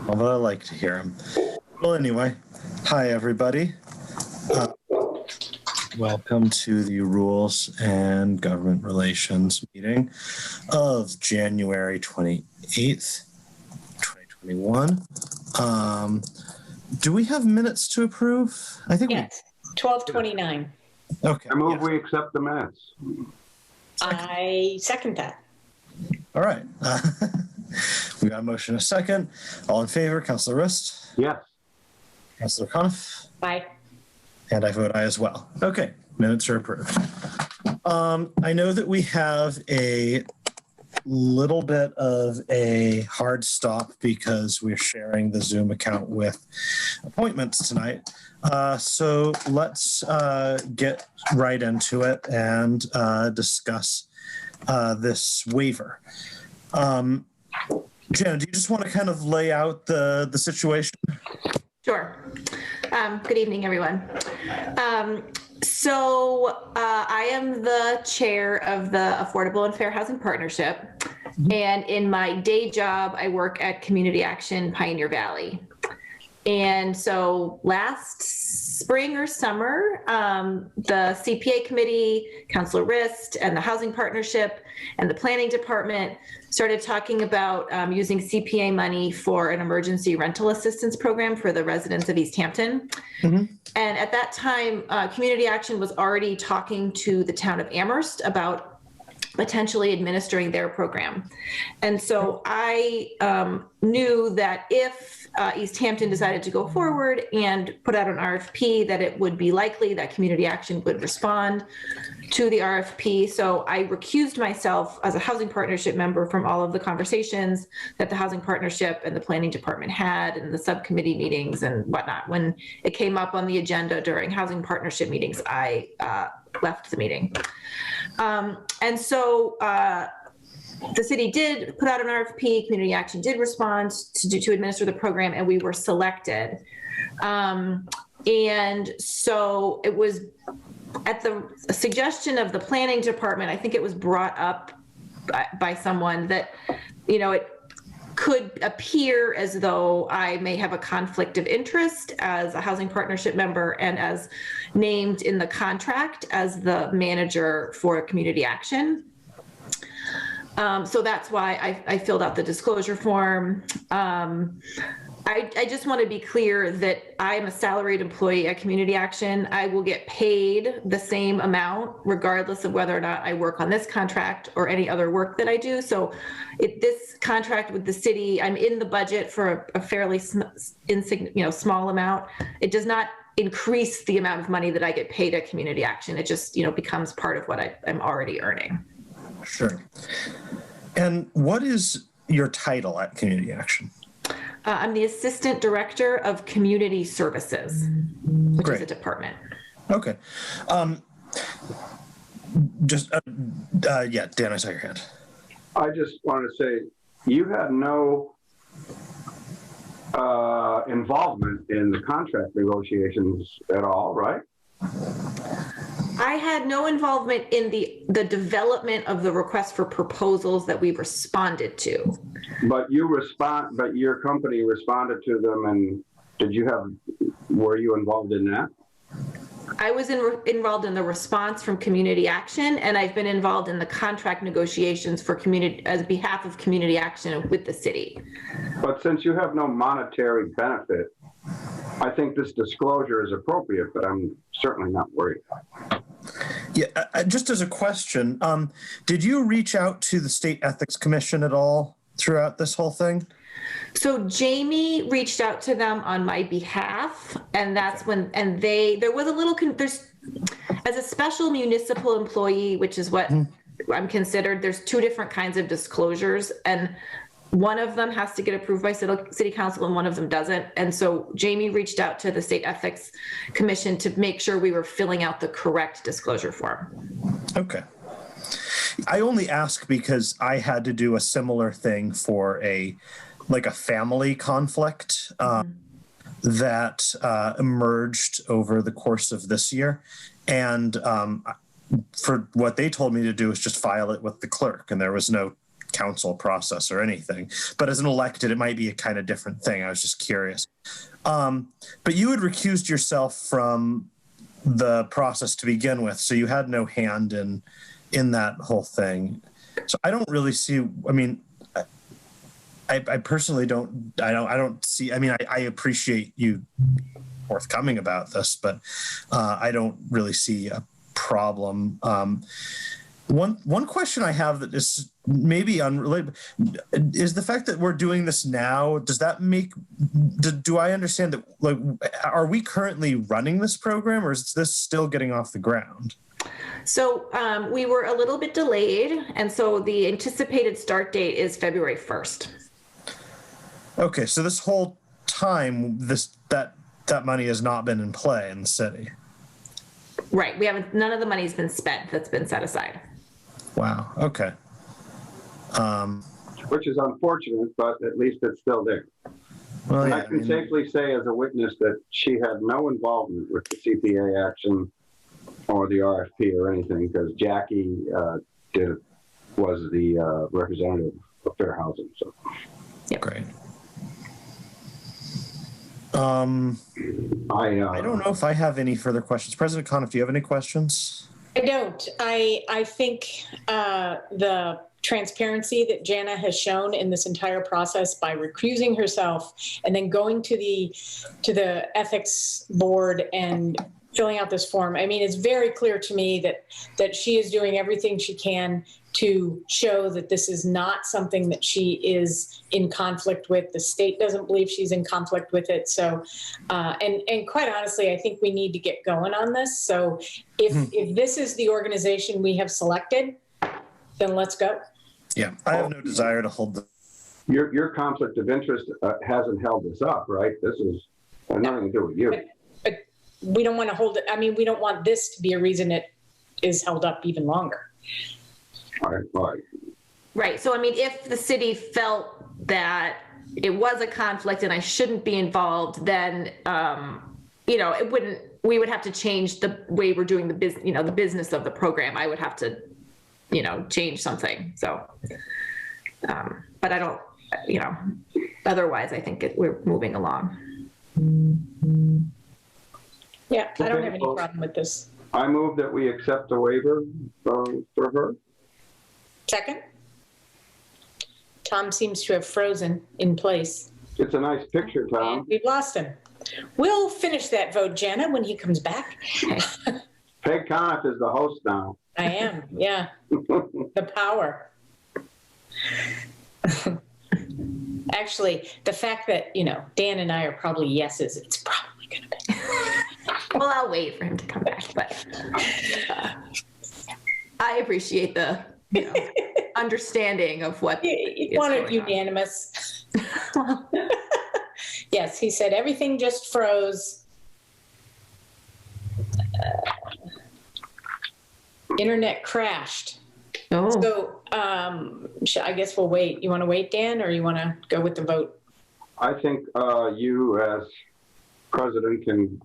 Although I like to hear him. Well, anyway, hi everybody. Welcome to the Rules and Government Relations meeting of January 28th, 2021. Do we have minutes to approve? I think yes. 12:29. Okay. I move we accept the minutes. I second that. All right. We got a motion, a second. All in favor, Councilor Rist? Yes. Councilor Coniff? Aye. And I vote aye as well. Okay, minutes are approved. I know that we have a little bit of a hard stop because we're sharing the Zoom account with appointments tonight. So let's get right into it and discuss this waiver. Jenna, do you just want to kind of lay out the situation? Sure. Good evening, everyone. So I am the chair of the Affordable and Fair Housing Partnership. And in my day job, I work at Community Action Pioneer Valley. And so last spring or summer, the CPA committee, Councilor Rist, and the Housing Partnership and the Planning Department started talking about using CPA money for an emergency rental assistance program for the residents of Easthampton. Mm-hmm. And at that time, Community Action was already talking to the town of Amherst about potentially administering their program. And so I knew that if Easthampton decided to go forward and put out an RFP, that it would be likely that Community Action would respond to the RFP. So I recused myself as a housing partnership member from all of the conversations that the housing partnership and the planning department had and the subcommittee meetings and whatnot. When it came up on the agenda during housing partnership meetings, I left the meeting. And so the city did put out an RFP, Community Action did respond to administer the program, and we were selected. And so it was at the suggestion of the planning department, I think it was brought up by someone that, you know, it could appear as though I may have a conflict of interest as a housing partnership member and as named in the contract as the manager for Community Action. So that's why I filled out the disclosure form. I just want to be clear that I'm a salaried employee at Community Action. I will get paid the same amount regardless of whether or not I work on this contract or any other work that I do. So this contract with the city, I'm in the budget for a fairly small amount. It does not increase the amount of money that I get paid at Community Action. It just becomes part of what I'm already earning. Sure. And what is your title at Community Action? I'm the Assistant Director of Community Services, which Great. is a department. Okay. Yeah, Dan, I saw your hand. I just wanted to say, you had no involvement in the contract negotiations at all, right? I had no involvement in the development of the request for proposals that we responded to. But your company responded to them, and were you involved in that? I was involved in the response from Community Action, and I've been involved in the contract negotiations for as behalf of Community Action with the city. But since you have no monetary benefit, I think this disclosure is appropriate, but I'm certainly not worried. Yeah, just as a question, did you reach out to the State Ethics Commission at all throughout this whole thing? So Jamie reached out to them on my behalf, and that's when, and there was a little, as a special municipal employee, which is what I'm considered, there's two different kinds of disclosures, and one of them has to get approved by city council and one of them doesn't. And so Jamie reached out to the State Ethics Commission to make sure we were filling out the correct disclosure form. Okay. I only ask because I had to do a similar thing for a family conflict that emerged over the course of this year. And for what they told me to do is just file it with the clerk, and there was no council process or anything. But as an elected, it might be a kind of different thing. I was just curious. But you had recused yourself from the process to begin with, so you had no hand in that whole thing. So I don't really see. I mean, I personally don't. I don't see. I mean, I appreciate you forthcoming about this, but I don't really see a problem. One question I have that is maybe unrelated is the fact that we're doing this now. Does that make? Do I understand that? Like, are we currently running this program, or is this still getting off the ground? So we were a little bit delayed, and so the anticipated start date is February 1st. Okay, so this whole time, that money has not been in play in the city. Right. We haven't. None of the money's been spent. That's been set aside. Wow. Okay. Which is unfortunate, but at least it's still there. Well, And yeah, I can safely say as a witness that she had no involvement with the CPA action or the RFP or anything, because Jackie was the representative of Fair Housing. So Yep. great. I don't know if I have any further questions. President Coniff, do you have any questions? I don't. I think the transparency that Jana has shown in this entire process by recusing herself and then going to the ethics board and filling out this form. I mean, it's very clear to me that she is doing everything she can to show that this is not something that she is in conflict with. The state doesn't believe she's in conflict with it. So, and quite honestly, I think we need to get going on this. So if this is the organization we have selected, then let's go. Yeah, I have no desire to hold the. your conflict of interest hasn't held this up, right? This is has nothing to do with you. But we don't want to hold it. I mean, we don't want this to be a reason it is held up even longer. All right. Right. So, I mean, if the city felt that it was a conflict and I shouldn't be involved, then, it wouldn't, we would have to change the way we're doing the business, the business of the program. I would have to, change something. So, but I don't, otherwise I think we're moving along. Yeah, I don't Okay, have any well, problem with this. I move that we accept the waiver for her. Second? Tom seems to have frozen in place. It's a nice picture, Tom. And we've lost him. We'll finish that vote, Jana, when he comes back. Peg Coniff is the host now. I am, yeah. The power. Actually, the fact that, Dan and I are probably yeses, it's probably going to be. Well, I'll wait for him to come back, but I appreciate the understanding of what You wanted unanimous. Yes, he said everything just froze. Internet crashed. Oh. So I guess we'll wait. You want to wait, Dan, or you want to go with the vote? I think you as president can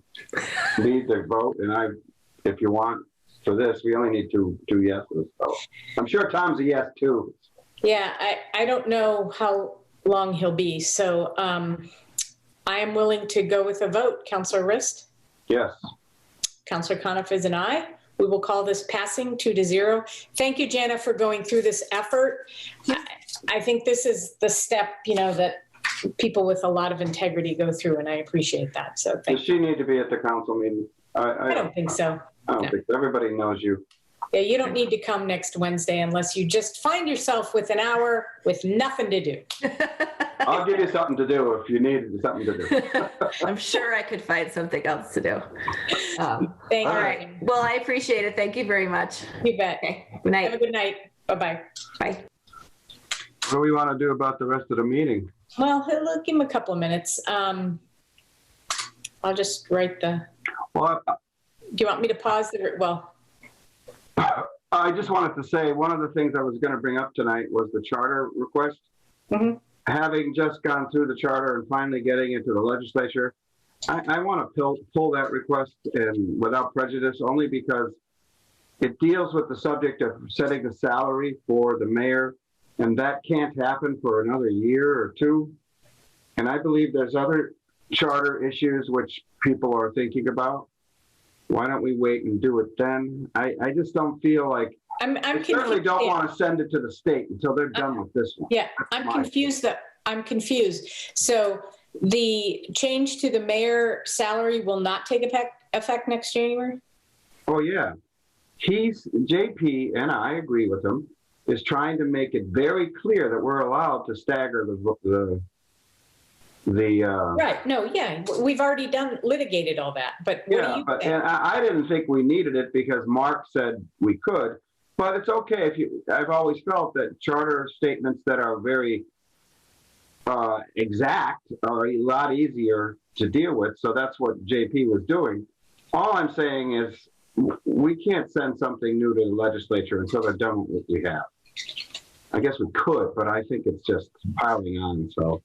lead the vote, and if you want for this, we only need two yeses. So I'm sure Tom's a yes too. Yeah, I don't know how long he'll be, so I am willing to go with a vote. Councilor Rist? Yes. Councilor Coniff is an aye. We will call this passing 2-0. Thank you, Jana, for going through this effort. I think this is the step, that people with a lot of integrity go through, and I appreciate that. So thank Does she need to be at the council meeting? I don't think so. I don't think so. Everybody knows you. Yeah, you don't need to come next Wednesday unless you just find yourself with an hour with nothing to do. I'll give you something to do if you need something to do. I'm sure I could find something else to do. Thank you. All right. Well, I appreciate it. Thank you very much. You bet. Okay. Good night. Have a good night. Bye-bye. Bye. What do we want to do about the rest of the meeting? Well, give him a couple of minutes. I'll just write Well, do you want me to pause I just wanted to say one of the things I was going to bring up tonight was the charter request. Mhm. Having just gone through the charter and finally getting into the legislature, I want to pull that request and without prejudice, only because it deals with the subject of setting the salary for the mayor and that can't happen for another year or two. And I believe there's other charter issues which people are thinking about. Why don't we wait and do it then? I just don't feel like, I'm I certainly confused. don't want to send it to the state until they're done with this one. Yeah, That's I'm my- confused. I'm confused. So the change to the mayor salary will not take effect next January? Oh, yeah. JP, and I agree with him, is trying to make it very clear that we're allowed to stagger the Right, no, yeah, we've already litigated all that, but what do yeah, you but think? and I didn't think we needed it because Mark said we could, but it's okay I've always felt that charter statements that are very exact are a lot easier to deal with. So that's what JP was doing. All I'm saying is we can't send something new to the legislature until they're done with what we have. I guess we could, but I think it's just piling on. So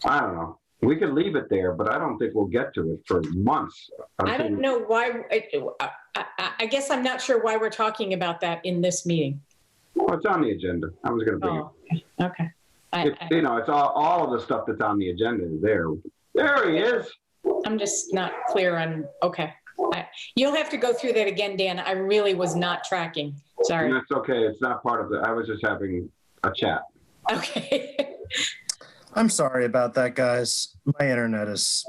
I don't know. We could leave it there, but I don't think we'll get to it for months. I don't know why, I guess I'm not sure why we're talking about that in this meeting. Well, it's on the agenda. I was going to bring it. Oh, okay. It's all of the stuff that's on the agenda is there. There he is. I'm just not clear on, okay. You'll have to go through that again, Dan. I really was not tracking. Sorry. That's okay. It's not part of I was just having a chat. Okay. I'm sorry about that, guys. My internet is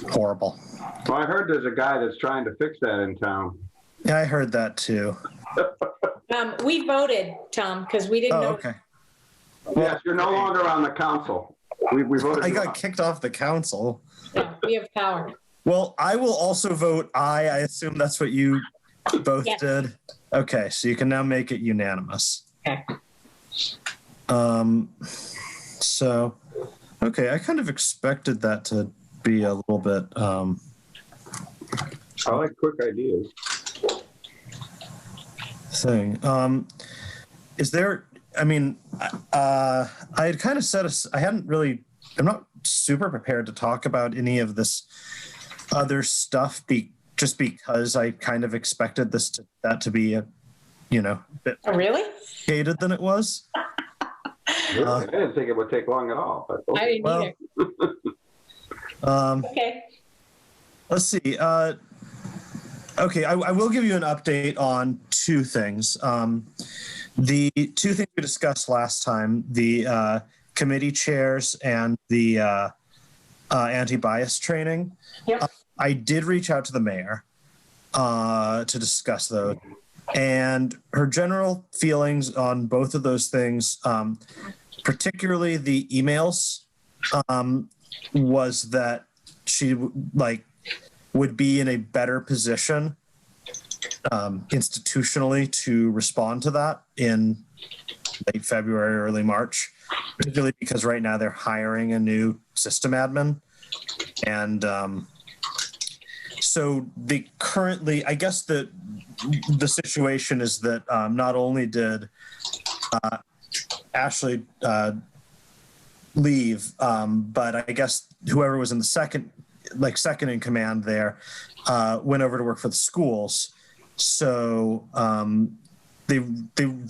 horrible. Well, I heard there's a guy that's trying to fix that in town. Yeah, I heard that too. We voted, Tom, because we didn't Oh, know. okay. Yes, you're no longer on the council. We voted. I you got out. kicked off the council. Yeah, we have power. Well, I will also vote aye. I assume that's what you both Yes. did. Okay, so you can now make it unanimous. Okay. So, okay, I kind of expected that to be a little bit, I like quick ideas. thing. Is there, I mean, I had kind of said, I hadn't really, I'm not super prepared to talk about any of this other stuff just because I kind of expected that to be a, bit Oh, really? gated than it was. I didn't think it would take long at all. But I didn't Well, either. Okay. Let's see. Okay, I will give you an update on two things. The two things we discussed last time, the committee chairs and the anti-bias training. Yep. I did reach out to the mayor to discuss those. And her general feelings on both of those things, particularly the emails, was that she would be in a better position institutionally to respond to that in late February, early March, particularly because right now they're hiring a new system admin. And so I guess the situation is that not only did Ashley leave, but I guess whoever was in the second in command there went over to work for the schools. So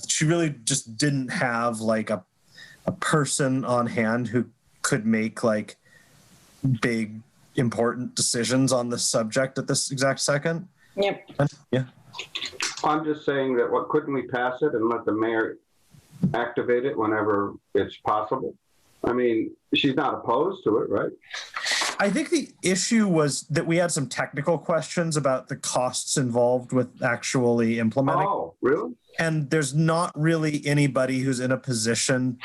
she really just didn't have a person on hand who could make big important decisions on this subject at this exact second. Yep. Yeah. I'm just saying that couldn't we pass it and let the mayor activate it whenever it's possible? I mean, she's not opposed to it, right? I think the issue was that we had some technical questions about the costs involved with actually implementing. Oh, really? And there's not really anybody who's in a position.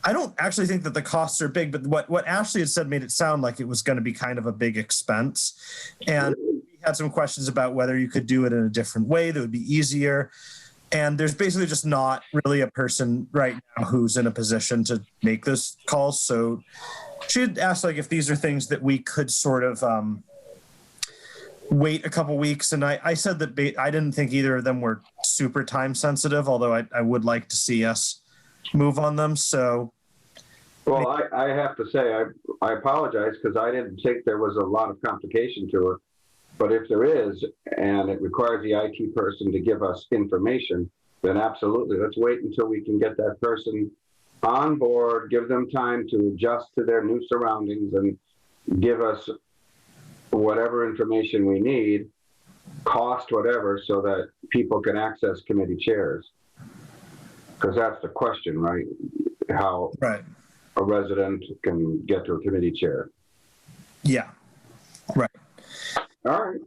I don't actually think that the costs are big, but what Ashley had said made it sound like it was going to be kind of a big expense. And we had some questions about whether you could do it in a different way that would be easier. And there's basically just not really a person right now who's in a position to make those calls. So she had asked if these are things that we could sort of wait a couple weeks. And I said that I didn't think either of them were super time sensitive, although I would like to see us move on them. So, well, I have to say, I apologize because I didn't think there was a lot of complication to it. But if there is, and it requires the IT person to give us information, then absolutely, let's wait until we can get that person on board, give them time to adjust to their new surroundings and give us whatever information we need, cost whatever, so that people can access committee chairs. Because that's the question, right? How Right. a resident can get to a committee chair. Yeah. Right. All right.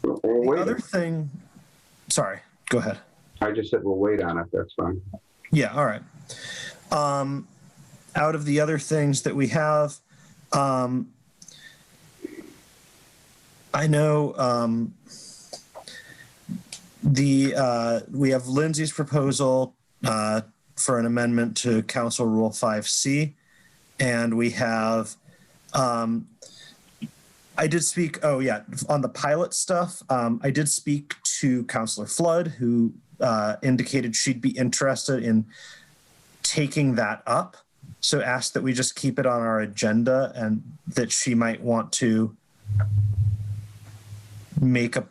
The We'll other wait. thing, sorry, go ahead. I just said we'll wait on it. That's fine. Yeah, all right. Out of the other things that we have, I know we have Lindsay's proposal for an amendment to Council Rule 5C, and we have I did speak, on the pilot stuff, I did speak to Councilor Flood, who indicated she'd be interested in taking that up. So asked that we just keep it on our agenda, and that she might want to make that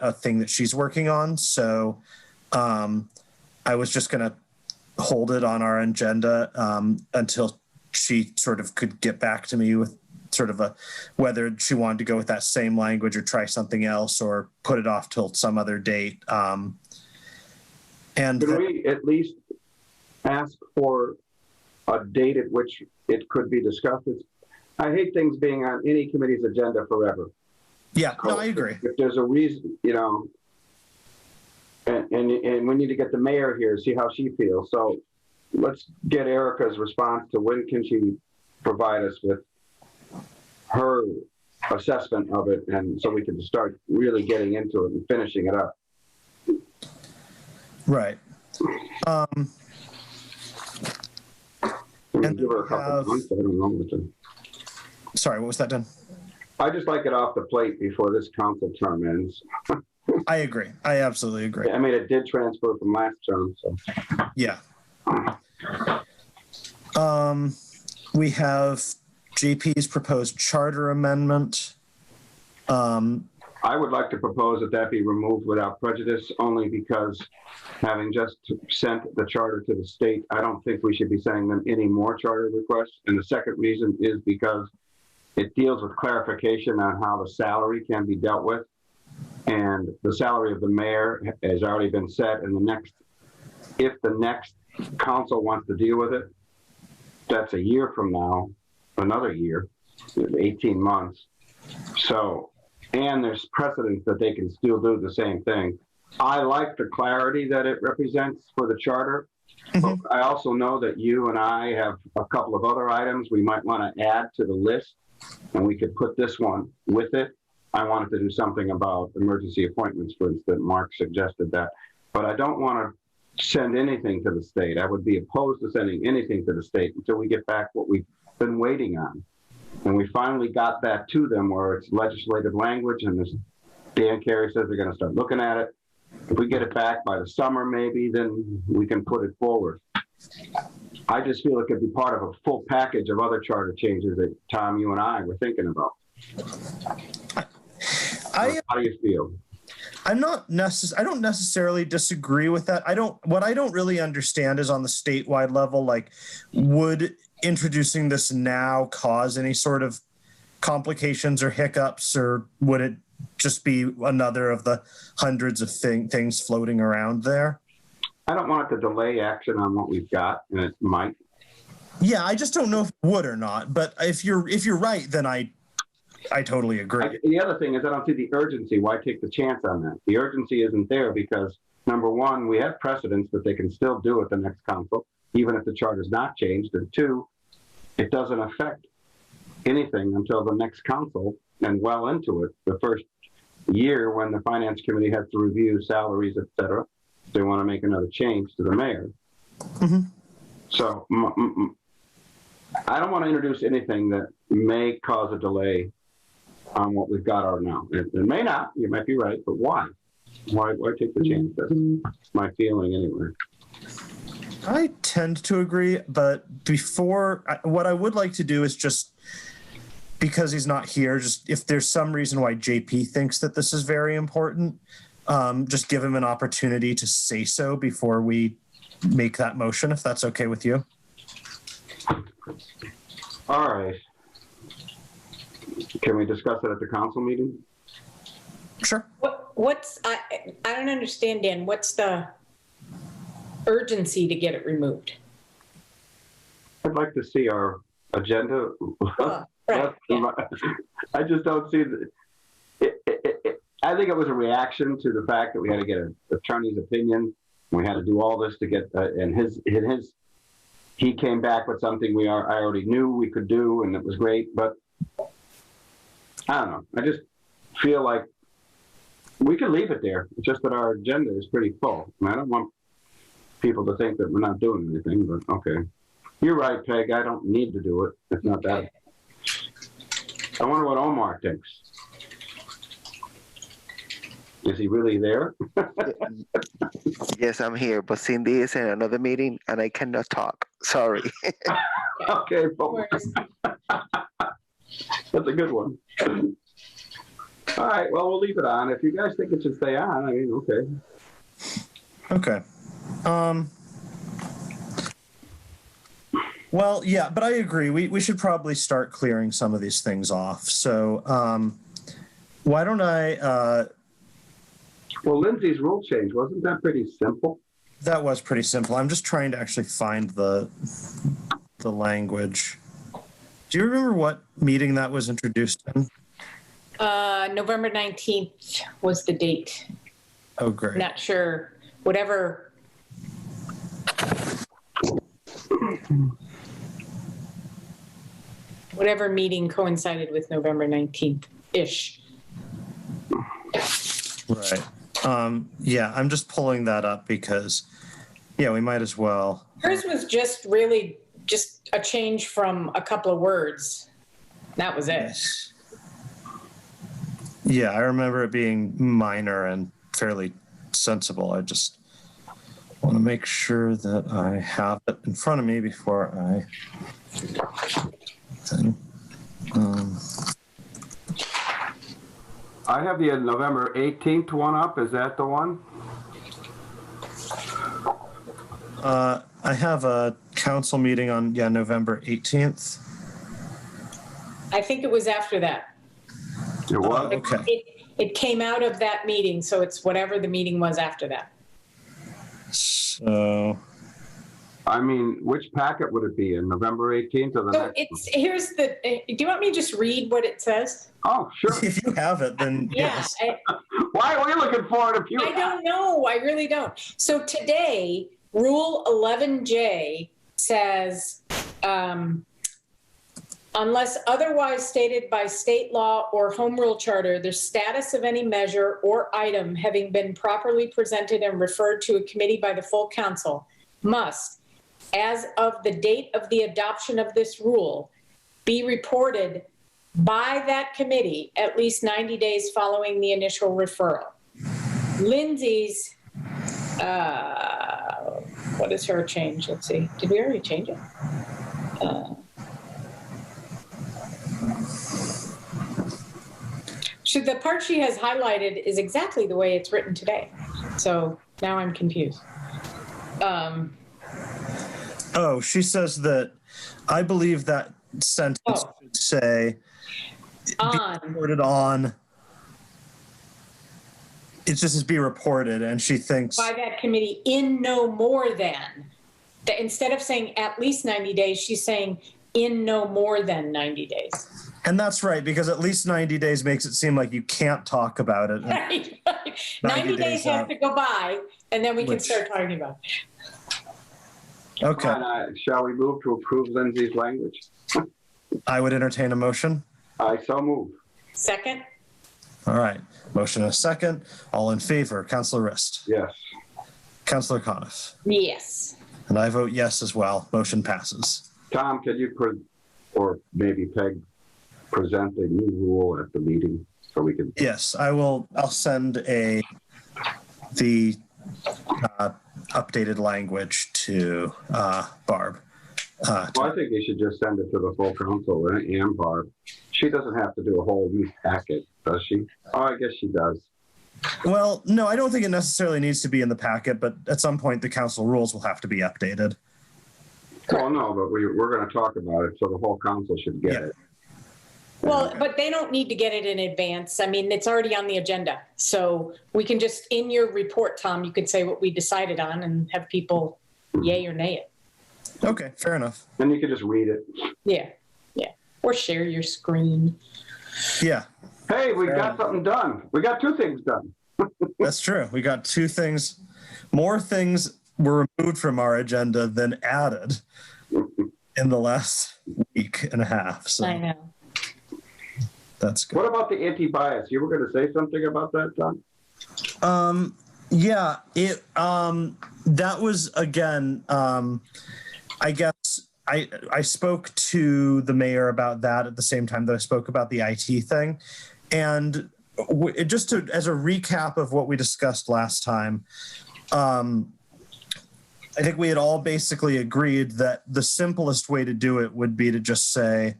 a thing that she's working on. So I was just going to hold it on our agenda until she sort of could get back to me with sort of whether she wanted to go with that same language or try something else or put it off till some other date. And Can we at least ask for a date at which it could be discussed? I hate things being on any committee's agenda forever. Yeah, no, I agree. If there's a reason, and we need to get the mayor here, see how she feels. So let's get Erica's response to when can she provide us with her assessment of it, and so we can start really getting into it and finishing it up. Right. And give her a couple of months. I don't know. Sorry, what was that, Dan? I just like it off the plate before this council term ends. I agree. I absolutely agree. I mean, it did transfer from last term, so. Yeah. We have JP's proposed charter amendment. I would like to propose that be removed without prejudice, only because having just sent the charter to the state, I don't think we should be sending them any more charter requests. And the second reason is because it deals with clarification on how the salary can be dealt with. And the salary of the mayor has already been set, and if the next council wants to deal with it, that's a year from now, another year, 18 months. So, and there's precedent that they can still do the same thing. I like the clarity that it represents for the charter. But I also know that you and I have a couple of other items we might want to add to the list, and we could put this one with it. I wanted to do something about emergency appointments, for instance. Mark suggested that. But I don't want to send anything to the state. I would be opposed to sending anything to the state until we get back what we've been waiting on. And we finally got that to them where it's legislative language, and this Dan Carey says they're going to start looking at it. If we get it back by the summer, maybe, then we can put it forward. I just feel it could be part of a full package of other charter changes that, Tom, you and I were thinking about. How do you feel? I don't necessarily disagree with that. What I don't really understand is on the statewide level, like, would introducing this now cause any sort of complications or hiccups, or would it just be another of the hundreds of things floating around there? I don't want it to delay action on what we've got, and it might. Yeah, I just don't know if it would or not. But if you're right, then I totally agree. The other thing is I don't see the urgency. Why take the chance on that? The urgency isn't there because, number one, we have precedents that they can still do at the next council, even if the charter's not changed. And two, it doesn't affect anything until the next council and well into it. The first year when the finance committee has to review salaries, et cetera, they want to make another change to the mayor. Mm-hmm. So I don't want to introduce anything that may cause a delay on what we've got right now. It may not, you might be right, but why? Why take the chance? That's my feeling anyway. I tend to agree, but what I would like to do is just, because he's not here, just if there's some reason why JP thinks that this is very important, just give him an opportunity to say so before we make that motion, if that's okay with you. All right. Can we discuss it at the council meeting? Sure. I don't understand, Dan. What's the urgency to get it removed? I'd like to see our agenda. Right. Yeah. I just don't see I think it was a reaction to the fact that we had to get an attorney's opinion. We had to do all this to get, he came back with something I already knew we could do, and it was great. But I don't know. I just feel like we could leave it there. It's just that our agenda is pretty full. And I don't want people to think that we're not doing anything, but okay. You're right, Peg. I don't need to do it. It's not that. I wonder what Omar thinks. Is he really there? Yes, I'm here, but Cindy is in another meeting and I cannot talk. Sorry. Okay, well, that's a good one. All right, well, we'll leave it on. If you guys think it should stay on, I mean, okay. Okay. Well, yeah, but I agree. We should probably start clearing some of these things off. So why don't I... Well, Lindsay's rule change, wasn't that pretty simple? That was pretty simple. I'm just trying to actually find the language. Do you remember what meeting that was introduced in? November 19th was the date. Oh, great. Not sure. Whatever meeting coincided with November 19th-ish. Right. Yeah, I'm just pulling that up because, yeah, we might as well. Hers was just really just a change from a couple of words. That was it. Yes. Yeah, I remember it being minor and fairly sensible. I just want to make sure that I have it in front of me before I... I have the November 18th one up. Is that the one? I have a council meeting on, November 18th. I think it was after that. It was? Okay. It came out of that meeting, so it's whatever the meeting was after that. So... I mean, which packet would it be in? November 18th or the So next here's the, do you want me to just read what it says? Oh, sure. If you have it, then Yeah, yes. Why are we looking for it if you I don't know. I really don't. So today, Rule 11J says, unless otherwise stated by state law or home rule charter, the status of any measure or item having been properly presented and referred to a committee by the full council must, as of the date of the adoption of this rule, be reported by that committee at least 90 days following the initial referral. Lindsay's, what is her change? Let's see. Did we already change it? The part she has highlighted is exactly the way it's written today. So now I'm confused. Oh, she says that I believe that sentence should say On. be reported on. It just says be reported, and she thinks By that committee in no more than. That instead of saying at least 90 days, she's saying in no more than 90 days. and that's right, because at least 90 days makes it seem like you can't talk about it. Right, right. 90 days has out. to go by, and then we can Which- start talking about it. Okay, Shall we move to approve Lindsay's language? I would entertain a motion. I so move. Second? All right, motion and a second. All in favor, Councilor Rist, Yes. Councilor Coniff, Yes. and I vote yes as well. Motion passes. Tom, could you or maybe Peg present a new rule at the meeting so we can? Yes, I will. I'll send the updated language to Barb. Well, I think you should just send it to the full council and Barb. She doesn't have to do a whole new packet, does she? Oh, I guess she does. Well, no, I don't think it necessarily needs to be in the packet, but at some point the council rules will have to be updated. Well, no, but we're going to talk about it, so the whole council should get Yeah. it. Well, but they don't need to get it in advance. I mean, it's already on the agenda. So we can just, in your report, Tom, you could say what we decided on and have people yay or nay it. Okay, fair enough. Then you can just read it. Yeah, yeah. Or share your screen. Yeah, Hey, we Fair got enough. something done. We got 2 things done. that's true. We got 2 things. More things were removed from our agenda than added in the last week and a half. So I know. that's good. What about the anti-bias? You were going to say something about that, John? Yeah, that was again, I guess I spoke to the mayor about that at the same time that I spoke about the IT thing. And just as a recap of what we discussed last time, I think we had all basically agreed that the simplest way to do it would be to just say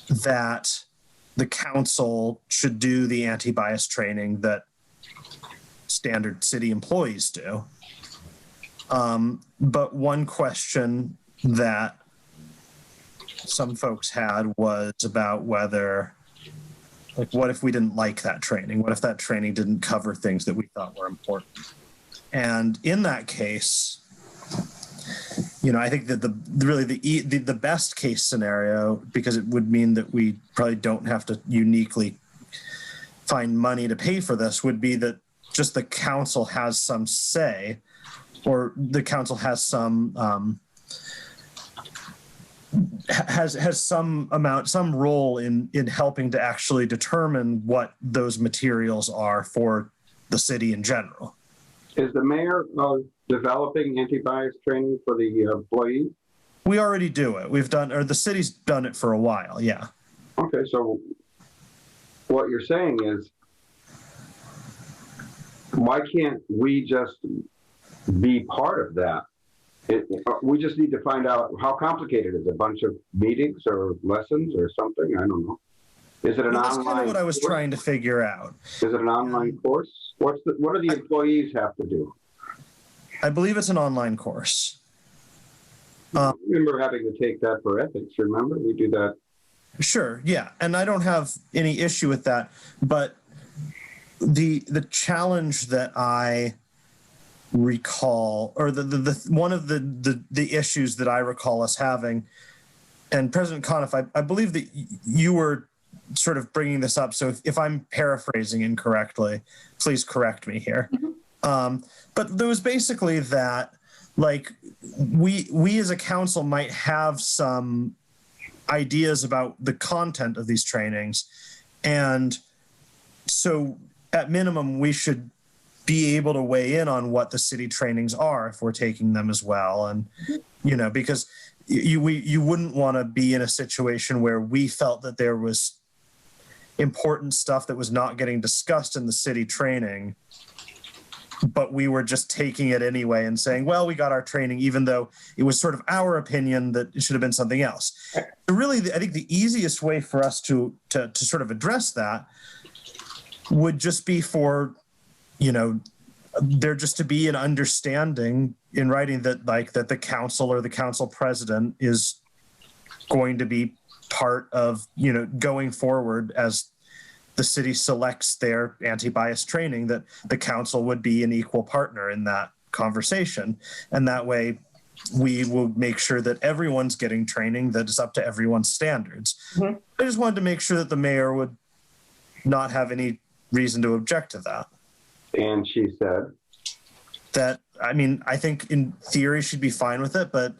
that the council should do the anti-bias training that standard city employees do. But one question that some folks had was about whether, like, what if we didn't like that training? What if that training didn't cover things that we thought were important? And in that case, I think that the best case scenario, because it would mean that we probably don't have to uniquely find money to pay for this, would be that just the council has some say, or the council has some has some role in helping to actually determine what those materials are for the city in general. Is the mayor developing anti-bias training for the employees? We already do it. The city's done it for a while. Yeah. Okay, so what you're saying is, why can't we just be part of that? We just need to find out how complicated it is. A bunch of meetings or lessons or something? I don't know. Is it an That's online? kind of what I was course? trying to figure out. Is it an online course? What do the employees have to do? I believe it's an online course. I remember having to take that for ethics. Remember, we do that. Sure, yeah, and I don't have any issue with that, but the challenge that I recall, or the one of the issues that I recall us having, and President Conniff, I believe that you were sort of bringing this up, so if I'm paraphrasing incorrectly, please correct me here. But there was basically that, like, we as a council might have some ideas about the content of these trainings, and so at minimum we should be able to weigh in on what the city trainings are if we're taking them as well. And because you wouldn't want to be in a situation where we felt that there was important stuff that was not getting discussed in the city training, but we were just taking it anyway and saying, well, we got our training, even though it was sort of our opinion that it should have been something else. Really, I think the easiest way for us to sort of address that would just be for, there just to be an understanding in writing that, like, that the council or the council president is going to be part of, going forward as the city selects their anti-bias training, that the council would be an equal partner in that conversation. And that way we will make sure that everyone's getting training that is up to everyone's standards. Mm-hmm. I just wanted to make sure that the mayor would not have any reason to object to that. And she said that, I think in theory she'd be fine with it, but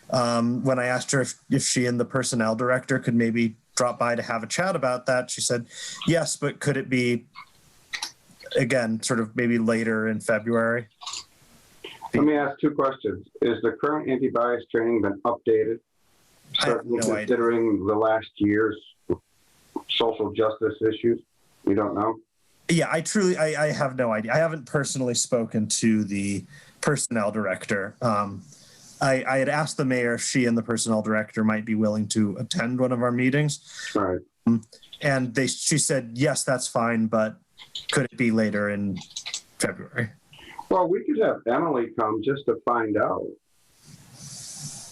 when I asked her if she and the personnel director could maybe drop by to have a chat about that, she said yes, but could it be, again, sort of maybe later in February? Let me ask 2 questions. Is the current anti-bias training been updated? Certainly, no considering idea. the last year's social justice issues? You don't know? Yeah, I have no idea. I haven't personally spoken to the personnel director. I had asked the mayor if she and the personnel director might be willing to attend one of our meetings. Right. And she said, yes, that's fine, but could it be later in February? Well, we could have Emily come just to find out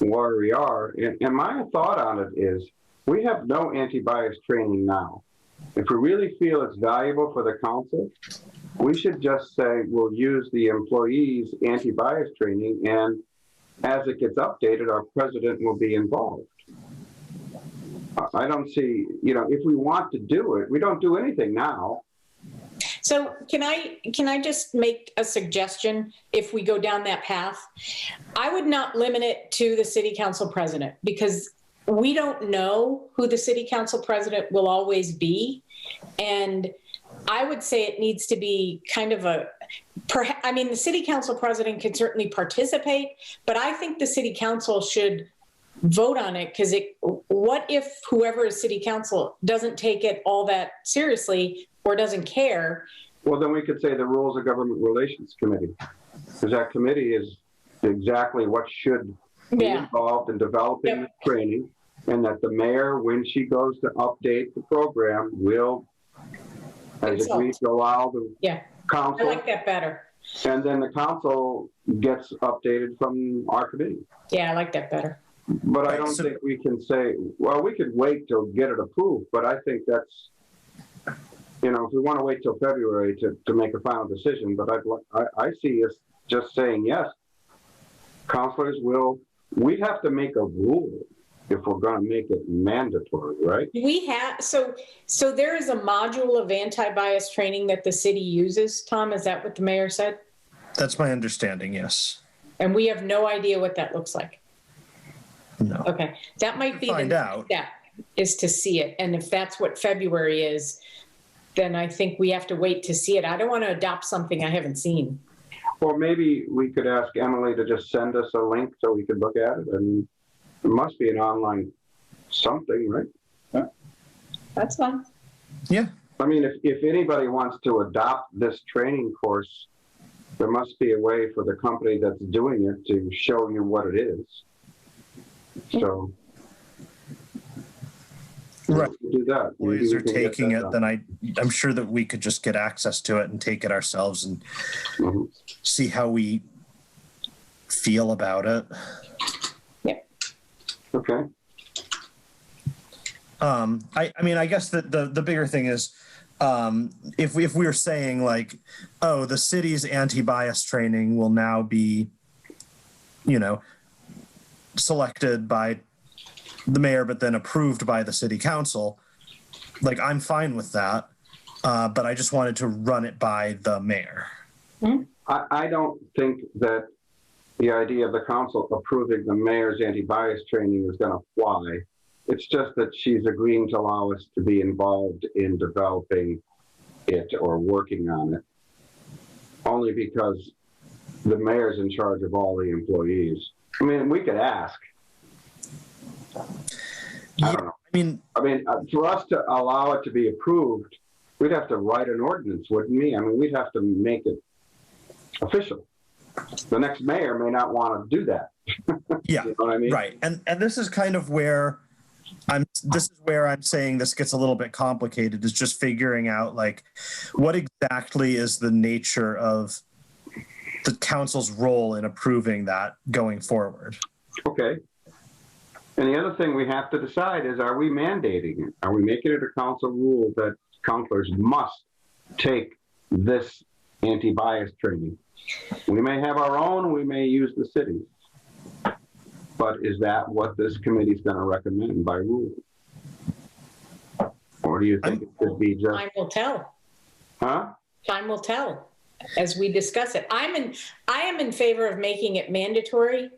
where we are. And my thought on it is we have no anti-bias training now. If we really feel it's valuable for the council, we should just say we'll use the employees' anti-bias training, and as it gets updated, our president will be involved. I don't see, if we want to do it, we don't do anything now. So can I just make a suggestion if we go down that path? I would not limit it to the city council president, because we don't know who the city council president will always be. And I would say it needs to be kind of the city council president can certainly participate, but I think the city council should vote on it, because what if whoever is city council doesn't take it all that seriously or doesn't care? Well, then we could say the Rules of Government Relations Committee, because that committee is exactly what should be involved in developing the training, and that the mayor, when she goes to update the program, will, as agreed, to allow the council. I like that better. And then the council gets updated from our committee. Yeah, I like that better. But I don't think we can say, well, we could wait till get it approved, but I think that's, if we want to wait till February to make a final decision, but I see us just saying yes. Counselors we'd have to make a rule if we're going to make it mandatory, right? So there is a module of anti-bias training that the city uses, Tom, is that what the mayor said? That's my understanding, yes. And we have no idea what that looks like. No. Okay, that might be the next step, is to see it. And if that's what February is, then I think we have to wait to see it. I don't want to adopt something I haven't seen. Or maybe we could ask Emily to just send us a link so we could look at it. I mean, it must be an online something, right? Yeah. That's fine. Yeah. I mean, if anybody wants to adopt this training course, there must be a way for the company that's doing it to show you what it is. So, right. Do that. Employees are taking it, then I'm sure that we could just get access to it and take it ourselves and see how we feel about it. Yeah. Okay. I guess that the bigger thing is, if we were saying like, oh, the city's anti-bias training will now be, selected by the mayor, but then approved by the city council, like I'm fine with that. But I just wanted to run it by the mayor. I don't think that the idea of the council approving the mayor's anti-bias training is going to fly. It's just that she's agreeing to allow us to be involved in developing it or working on it, only because the mayor's in charge of all the employees. I mean, we could ask. I don't know. I mean, for us to allow it to be approved, we'd have to write an ordinance, wouldn't we? I mean, we'd have to make it official. The next mayor may not want to do that. Yeah, you know what I mean? Right. And this is kind of where I'm saying this gets a little bit complicated, is just figuring out like what exactly is the nature of the council's role in approving that going forward. Okay. And the other thing we have to decide is, are we mandating it? Are we making it a council rule that counselors must take this anti-bias training? We may have our own, we may use the city's. But is that what this committee is going to recommend by rule? Or do you think it could be just... Time will tell. Huh? Time will tell as we discuss it. I am in favor of making it mandatory,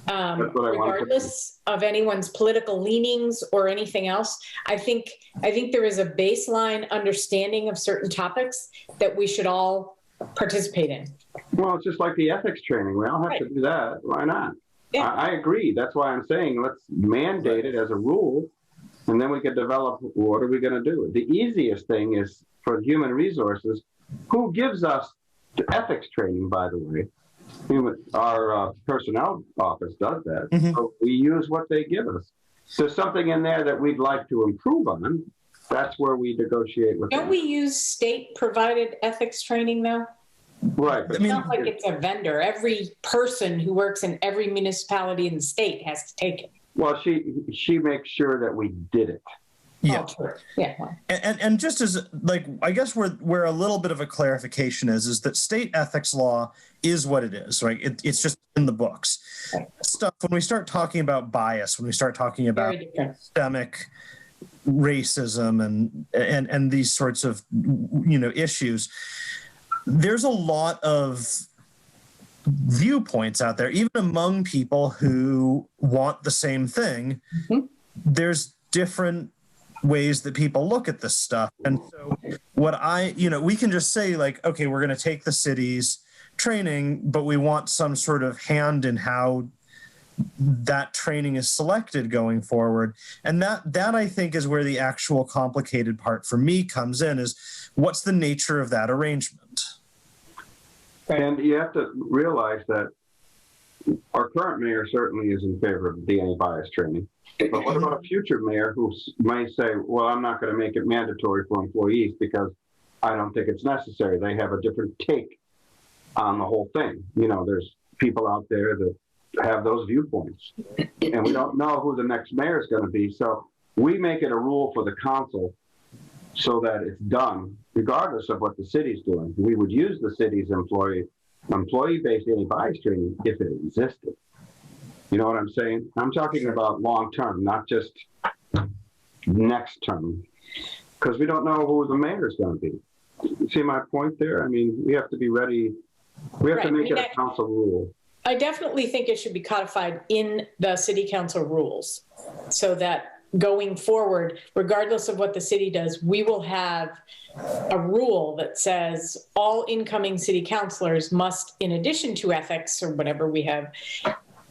regardless of anyone's political leanings or anything else. I think there is a baseline understanding of certain topics that we should all participate in. Well, it's just like the ethics training. We all have to do that. Why not? Yeah. I agree. That's why I'm saying let's mandate it as a rule, and then we can develop what are we going to do. The easiest thing is for human resources, who gives us the ethics training, by the way. Our personnel office does that. Mm-hmm. So we use what they give us. There's something in there that we'd like to improve on. That's where we negotiate with Don't them. we use state-provided ethics training, though? Right. I It's mean, not like it's a vendor. Every person who works in every municipality in the state has to take it. Well, she makes sure that we did it. yeah. Oh, true. Yeah. Well, And just as like, I guess where a little bit of a clarification is that state ethics law is what it is, right? It's just in the books. Right. Stuff when we start talking about bias, when we start talking about very different. systemic racism and these sorts of issues, there's a lot of viewpoints out there, even among people who want the same thing. Mhm. There's different ways that people look at this stuff. And so we can just say like, okay, we're going to take the city's training, but we want some sort of hand in how that training is selected going forward. And that I think is where the actual complicated part for me comes in, is what's the nature of that arrangement? And you have to realize that our current mayor certainly is in favor of the anti-bias training. But what about a future mayor who may say, well, I'm not going to make it mandatory for employees because I don't think it's necessary. They have a different take on the whole thing. There's people out there that have those viewpoints. And we don't know who the next mayor is going to be. So we make it a rule for the council so that it's done, regardless of what the city's doing. We would use the city's employee-based anti-bias training if it existed. You know what I'm saying? I'm talking about long-term, not just next term, because we don't know who the mayor is going to be. See my point there? I mean, we have to be ready. We have to make it a council rule. I definitely think it should be codified in the city council rules so that going forward, regardless of what the city does, we will have a rule that says all incoming city councilors must, in addition to ethics or whatever we have,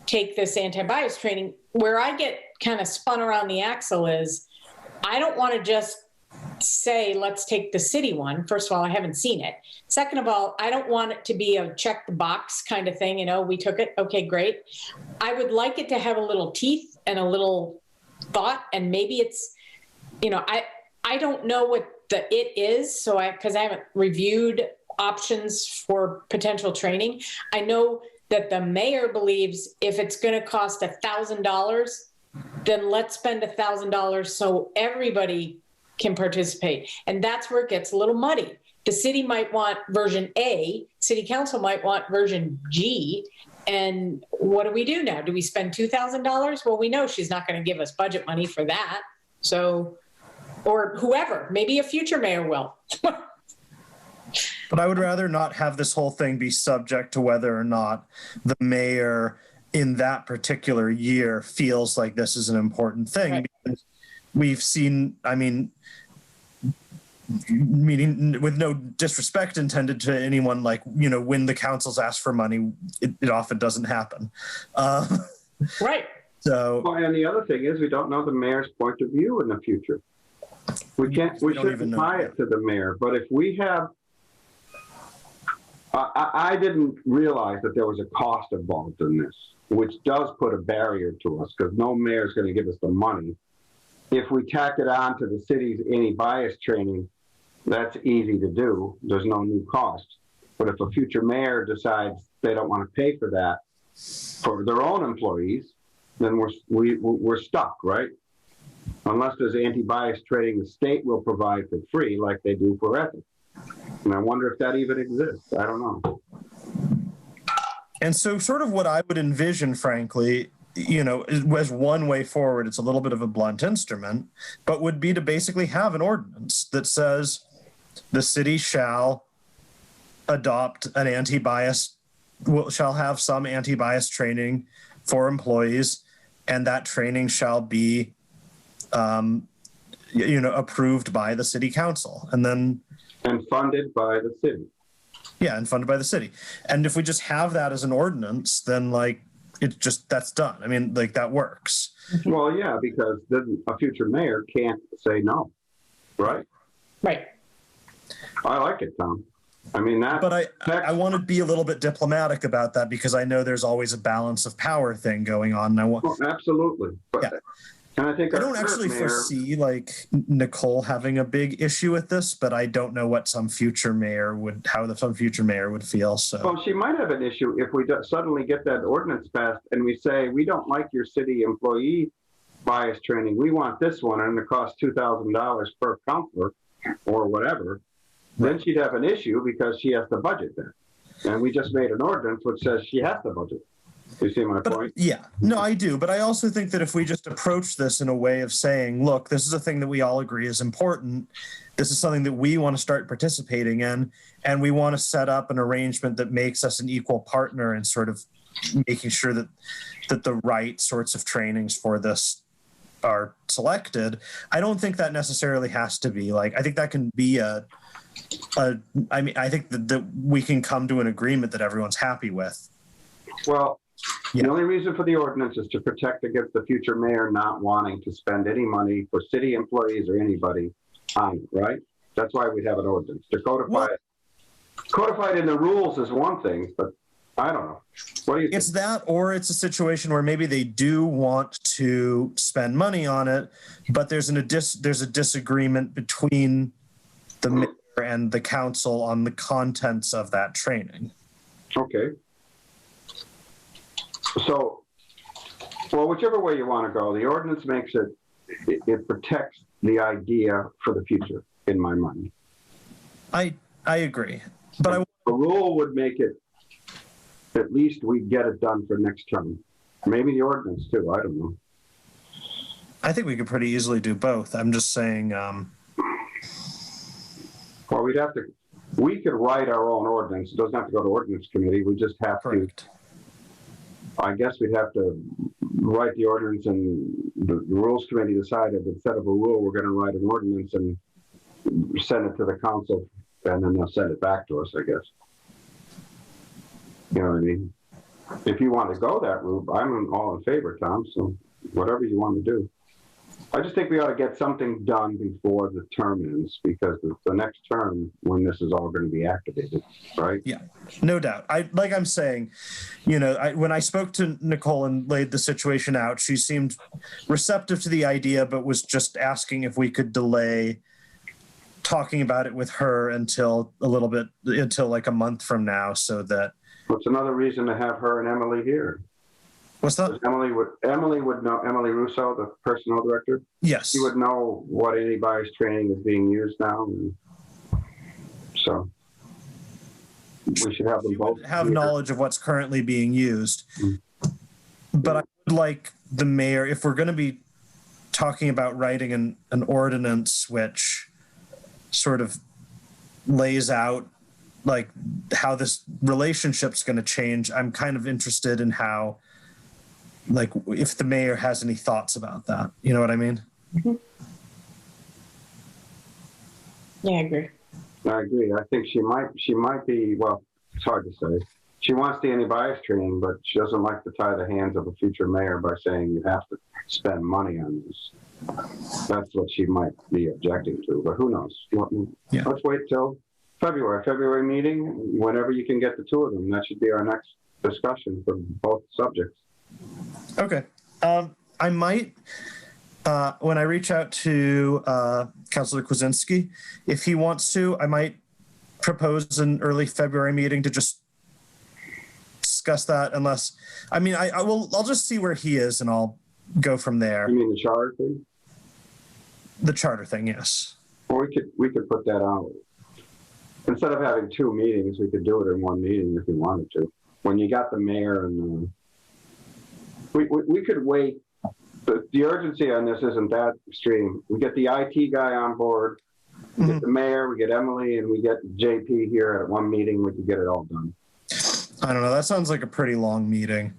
take this anti-bias training. Where I get kind of spun around the axle is I don't want to just say, let's take the city one. First of all, I haven't seen it. Second of all, I don't want it to be a check the box kind of thing. We took it. Okay, great. I would like it to have a little teeth and a little thought. And maybe it's, I don't know what the it is. Because I haven't reviewed options for potential training. I know that the mayor believes if it's going to cost $1,000, then let's spend $1,000 so everybody can participate. And that's where it gets a little muddy. The city might want version A, city council might want version G. And what do we do now? Do we spend $2,000? Well, we know she's not going to give us budget money for that. So, or whoever, maybe a future mayor will. But I would rather not have this whole thing be subject to whether or not the mayor in that particular year feels like this is an important thing. Right. Because we've seen, meaning with no disrespect intended to anyone, when the councils ask for money, it often doesn't happen. Right. So, well, and the other thing is we don't know the mayor's point of view in the future. We shouldn't tie it to the mayor. But if we have, I didn't realize that there was a cost involved in this, which does put a barrier to us because no mayor is going to give us the money. If we tack it on to the city's anti-bias training, that's easy to do. There's no new cost. But if a future mayor decides they don't want to pay for that for their own employees, then we're stuck, right? Unless there's anti-bias training the state will provide for free like they do for ethics. And I wonder if that even exists. I don't know. and so sort of what I would envision, frankly, as one way forward, it's a little bit of a blunt instrument, but would be to basically have an ordinance that says the city shall adopt an anti-bias, shall have some anti-bias training for employees, and that training shall be, approved by the city council, and funded by the city. Yeah, and funded by the city. And if we just have that as an ordinance, then that's done. That works. Well, yeah, because then a future mayor can't say no, right? Right. I like it, Tom. But I want to be a little bit diplomatic about that because I know there's always a balance of power thing going on. Absolutely. But, yeah. And I think I our don't actually current mayor- foresee like Nicole having a big issue with this, but I don't know what some future mayor would, some future mayor would feel. So Well, she might have an issue if we suddenly get that ordinance passed and we say, we don't like your city employee bias training. We want this one, and it costs $2,000 per counselor or whatever. Then she'd have an issue because she has to budget that. And we just made an ordinance which says she has to budget. You see my point? yeah, no, I do. But I also think that if we just approach this in a way of saying, look, this is a thing that we all agree is important. This is something that we want to start participating in. And we want to set up an arrangement that makes us an equal partner in sort of making sure that the right sorts of trainings for this are selected. I don't think that necessarily has to be like, I think that can be I think that we can come to an agreement that everyone's happy with. Well, Yeah. the only reason for the ordinance is to protect against the future mayor not wanting to spend any money for city employees or anybody on it, right? That's why we have an ordinance. To codify it in the rules is one thing, but I don't know. What do you think? It's that, or it's a situation where maybe they do want to spend money on it, but there's a disagreement between the mayor and the council on the contents of that training. Okay. So, well, whichever way you want to go, the ordinance makes it protects the idea for the future, in my mind. I agree, but the rule would make it, at least we get it done for next term. Maybe the ordinance too, I don't know. I think we could pretty easily do both. I'm just saying. Well, we could write our own ordinance. It doesn't have to go to ordinance committee. We just have Correct. to, I guess we'd have to write the ordinance, and the rules committee decided instead of a rule, we're going to write an ordinance and send it to the council, and then they'll send it back to us, I guess. You know what I mean? If you want to go that route, I'm all in favor, Tom, so whatever you want to do. I just think we ought to get something done before the term ends, because the next term, when this is all going to be activated, right? Yeah, no doubt. I'm saying, when I spoke to Nicole and laid the situation out, she seemed receptive to the idea, but was just asking if we could delay talking about it with her until like a month from now, so that. What's another reason to have her and Emily here? What's that? Emily would know, Emily Russo, the personnel director. Yes. She would know what anti-bias training is being used now. And so we should have them both have here. knowledge of what's currently being used. Mm-hmm. But I would like the mayor, if we're going to be talking about writing an ordinance which sort of lays out like how this relationship's going to change, I'm kind of interested in how, like, if the mayor has any thoughts about that. You know what I mean? Mm-hmm. Yeah, I agree. I agree. I think she might be, well, it's hard to say. She wants the anti-bias training, but she doesn't like to tie the hands of a future mayor by saying you have to spend money on this. That's what she might be objecting to, but who knows? Yeah. Let's wait till February meeting, whenever you can get the two of them. That should be our next discussion for both subjects. Okay. I might, when I reach out to Councilor Kwasinski, if he wants to, I might propose an early February meeting to just discuss that, unless, I'll just see where he is and I'll go from there. You mean the charter thing? The charter thing, yes. Well, we could put that out. Instead of having two meetings, we could do it in one meeting if we wanted to. When you got the mayor and we could wait. The urgency on this isn't that extreme. We get the IT guy on board, we get the mayor, we get Emily, and we get JP here at one meeting. We could get it all done. I don't know. That sounds like a pretty long meeting.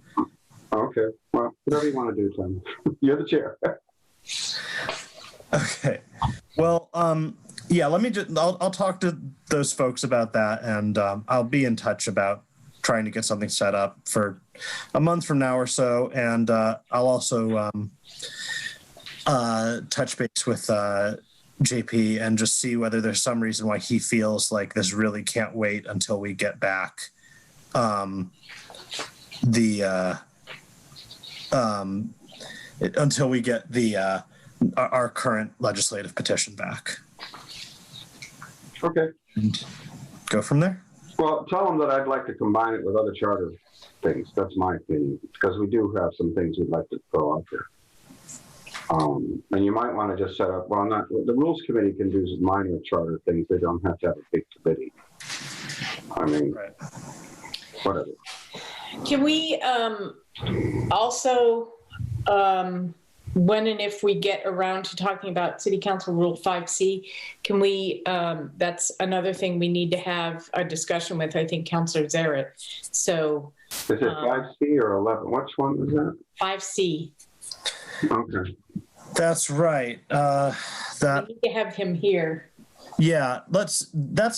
Okay. Well, whatever you want to do, Tim. You're the chair. Okay. Well, yeah, I'll talk to those folks about that, and I'll be in touch about trying to get something set up for a month from now or so. And I'll also touch base with JP and just see whether there's some reason why he feels like this really can't wait until we get back until we get the our current legislative petition back Okay. and go from there. Well, tell them that I'd like to combine it with other charter things. That's my opinion, because we do have some things we'd like to throw out there. And you might want to just set up, well, not the rules committee can do minor charter things. They don't have to have a big committee. I mean, Right. whatever. Can we also, when and if we get around to talking about City Council Rule 5C, can we, that's another thing we need to have a discussion with, I think, Councilor Zaret. So. Is it 5C or 11? Which one is that? 5C. Okay. That's right. We need to have him here. Yeah, that's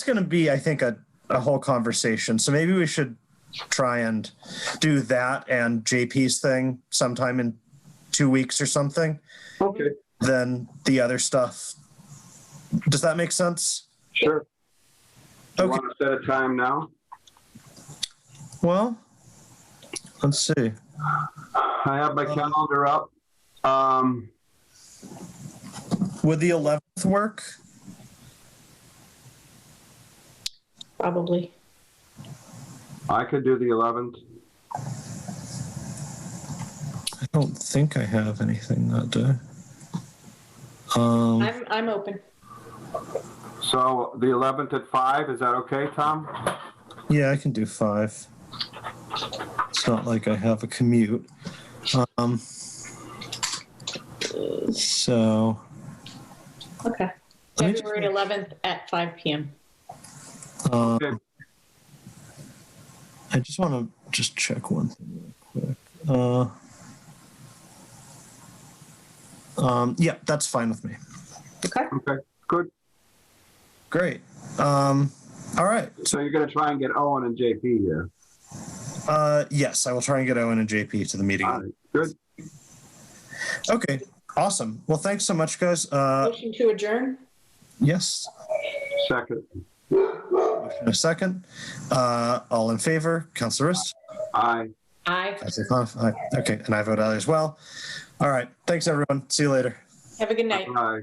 going to be, I think, a whole conversation. So maybe we should try and do that and JP's thing sometime in 2 weeks or something. Okay. Then the other stuff. Does that make sense? Sure. You Okay. want to set a time now? Well, let's see. I have my calendar up. Would the 11th work? Probably. I could do the 11th. I don't think I have anything that day. Um, I'm open. So the 11th at 5, is that okay, Tom? yeah, I can do 5. It's not like I have a commute. So Okay. Let me just February 11th at 5 p.m. Okay. I just want to just check one thing real quick. Yeah, that's fine with me. Okay. Okay, good. Great. All right. So you're going to try and get Owen and JP here. Yes, I will try and get Owen and JP to the meeting. All right, good. Okay, awesome. Well, thanks so much, guys. Motion to adjourn? Yes, Second. in a second. All in favor, Councilor Rist? Aye. Aye. Councilor Clough? Aye. Okay, and I vote aye as well. All right, thanks everyone. See you later. Have a good night. Aye.